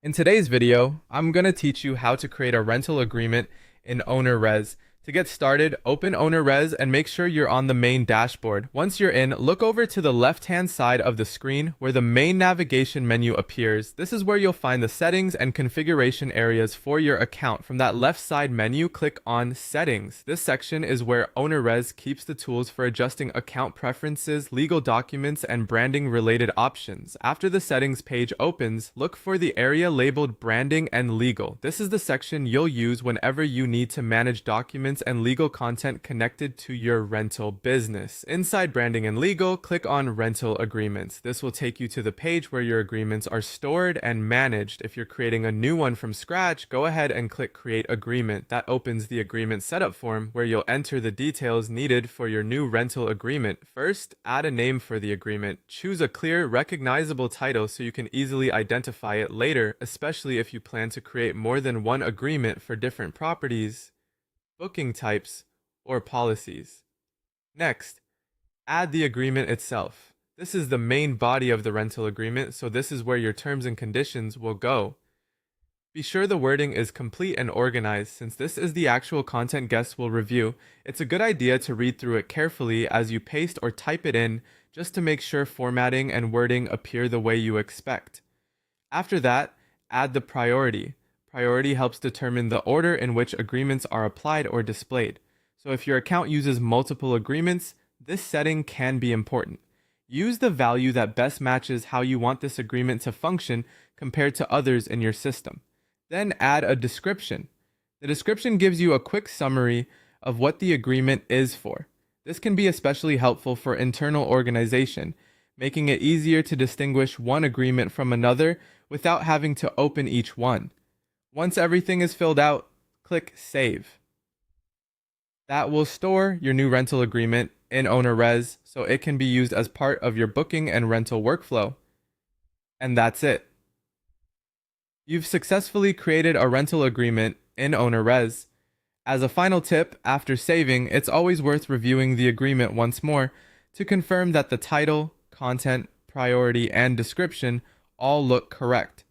In today's video, I'm going to teach you how to create a rental agreement in Ownerrez. To get started, open Ownerrez and make sure you're on the main dashboard. Once you're in, look over to the left-hand side of the screen where the main navigation menu appears. This is where you'll find the settings and configuration areas for your account. From that left side menu, click on Settings. This section is where Ownerrez keeps the tools for adjusting account preferences, legal documents, and branding-related options. After the settings page opens, look for the area labeled Branding and Legal. This is the section you'll use whenever you need to manage documents and legal content connected to your rental business. Inside Branding and Legal, click on Rental Agreements. This will take you to the page where your agreements are stored and managed. If you're creating a new one from scratch, go ahead and click Create Agreement. That opens the agreement setup form where you'll enter the details needed for your new rental agreement. First, add a name for the agreement. Choose a clear, recognizable title so you can easily identify it later, especially if you plan to create more than one agreement for different properties, booking types, or policies. Next, add the agreement itself. This is the main body of the rental agreement, so this is where your terms and conditions will go. Be sure the wording is complete and organized. Since this is the actual content guests will review, it's a good idea to read through it carefully as you paste or type it in just to make sure formatting and wording appear the way you expect. After that, add the priority. Priority helps determine the order in which agreements are applied or displayed. So if your account uses multiple agreements, this setting can be important. Use the value that best matches how you want this agreement to function compared to others in your system. Then add a description. The description gives you a quick summary of what the agreement is for. This can be especially helpful for internal organization, making it easier to distinguish one agreement from another without having to open each one. Once everything is filled out, click Save. That will store your new rental agreement in Ownerrez so it can be used as part of your booking and rental workflow. And that's it. You've successfully created a rental agreement in Ownerrez. As a final tip, after saving, it's always worth reviewing the agreement once more to confirm that the title, content, priority, and description all look correct.